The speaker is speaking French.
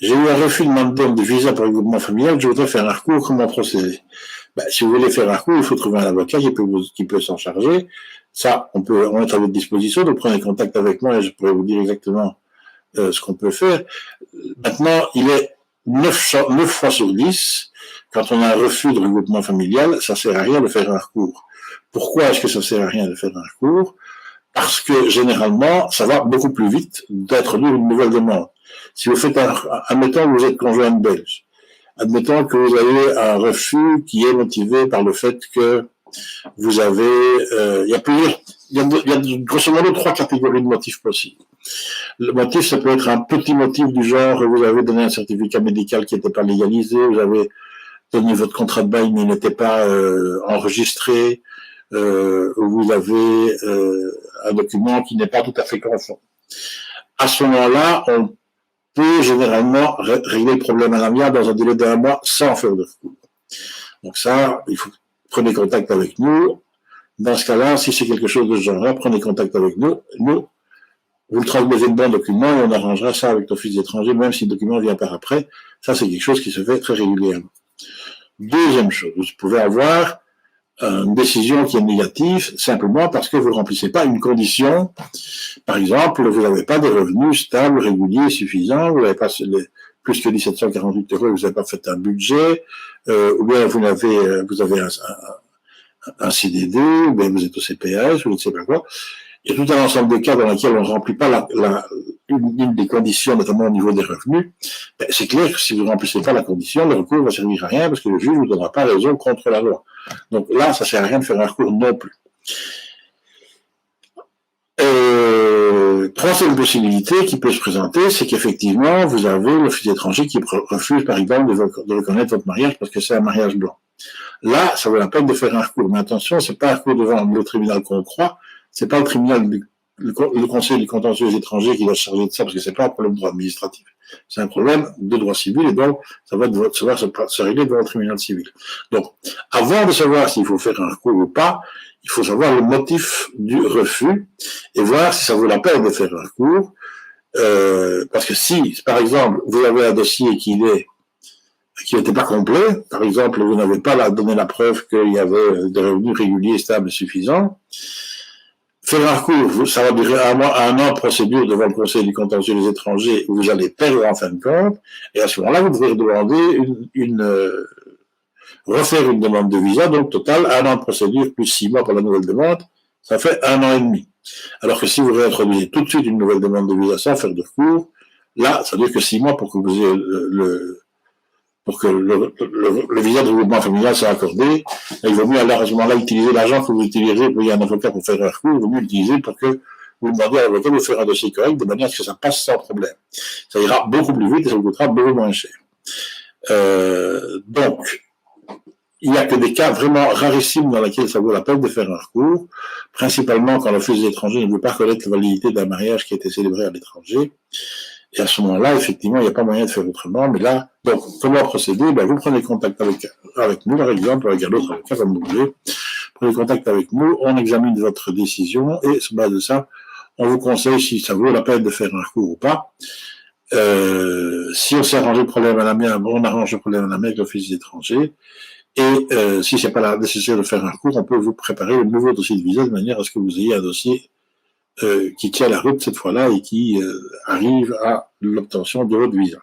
J'ai eu un refus de demande de visa pour le regroupement familial, je voudrais faire un recours, comment procéder? Si vous voulez faire un recours, il faut trouver un avocat qui peut s'en charger. Ça, on est à votre disposition, donc prenez contact avec moi et je pourrais vous dire exactement ce qu'on peut faire. Maintenant, il est 9 fois sur 10, quand on a un refus de regroupement familial, ça sert à rien de faire un recours. Pourquoi est-ce que ça sert à rien de faire un recours? Parce que généralement, ça va beaucoup plus vite d'introduire une nouvelle demande. Si vous faites admettons que vous êtes conjointe belge, admettons que vous avez un refus qui est motivé par le fait que vous avez, il y a grosso modo 3 catégories de motifs possibles. Le motif, ça peut être un petit motif du genre, vous avez donné un certificat médical qui n'était pas légalisé, vous avez donné votre contrat de bail mais il n'était pas enregistré, vous avez un document qui n'est pas tout à fait conforme. À ce moment-là, on peut généralement régler le problème à l'amiable dans un délai d'1 mois sans faire de recours. Donc ça, il faut prenez contact avec nous. Dans ce cas-là, si c'est quelque chose de ce genre-là, prenez contact avec nous. Nous, vous le transmettez de bon document et on arrangera ça avec l'Office d'étranger, même si le document vient par après. Ça, c'est quelque chose qui se fait très régulièrement. Deuxième chose, vous pouvez avoir une décision qui est négative simplement parce que vous ne remplissez pas une condition. Par exemple, vous n'avez pas des revenus stables, réguliers, suffisants, vous n'avez pas plus que 1748 €, vous n'avez pas fait un budget, ou bien vous avez un CDD, ou bien vous êtes au CPS, ou je ne sais pas quoi. Il y a tout un ensemble de cas dans lesquels on ne remplit pas une des conditions, notamment au niveau des revenus. C'est clair que si vous ne remplissez pas la condition, le recours ne va servir à rien parce que le juge ne vous donnera pas raison contre la loi. Donc là, ça ne sert à rien de faire un recours non plus. Troisième possibilité qui peut se présenter, c'est qu'effectivement, vous avez l'office étranger qui refuse, par exemple, de reconnaître votre mariage parce que c'est un mariage blanc. Là, ça vaut la peine de faire un recours. Mais attention, c'est pas un recours devant le tribunal qu'on croit, c'est pas le tribunal, le conseil du contentieux étranger qui va se charger de ça, parce que c'est pas un problème de droit administratif. C'est un problème de droit civil, et donc, ça va devoir se régler devant le tribunal civil. Donc, avant de savoir s'il faut faire un recours ou pas, il faut savoir le motif du refus, et voir si ça vaut la peine de faire un recours, parce que si, par exemple, vous avez un dossier qui n'était pas complet, par exemple, vous n'avez pas donné la preuve qu'il y avait des revenus réguliers, stables et suffisants, faire un recours, ça va durer un an de procédure devant le Conseil du contentieux des étrangers, où vous allez perdre en fin de compte, et à ce moment-là, vous devrez demander refaire une demande de visa, donc total, 1 an de procédure plus 6 mois pour la nouvelle demande, ça fait 1 an et demi. Alors que si vous réintroduisez tout de suite une nouvelle demande de visa sans faire de recours, là, ça dure que 6 mois pour que vous ayez le visa de regroupement familial soit accordé. Et il vaut mieux alors à ce moment-là utiliser l'argent que vous utilisez pour payer un avocat pour faire un recours, il vaut mieux l'utiliser pour que vous demandez à l'avocat de faire un dossier correct de manière à ce que ça passe sans problème. Ça ira beaucoup plus vite et ça vous coûtera beaucoup moins cher. Donc, il n'y a que des cas vraiment rarissimes dans lesquels ça vaut la peine de faire un recours, principalement quand l'Office des étrangers ne veut pas reconnaître la validité d'un mariage qui a été célébré à l'étranger. Et à ce moment-là, effectivement, il n'y a pas moyen de faire autrement. Mais là, donc, comment procéder? Vous prenez contact avec nous, par exemple, avec un autre avocat, comme vous voulez. Prenez contact avec nous, on examine votre décision et sur base de ça, on vous conseille si ça vaut la peine de faire un recours ou pas. Si on s'est arrangé le problème à l'amiable, on arrange le problème à l'amiable avec l'Office des étrangers. Et si c'est pas nécessaire de faire un recours, on peut vous préparer le nouveau dossier de visa de manière à ce que vous ayez un dossier qui tient la route cette fois-là et qui arrive à l'obtention de votre visa.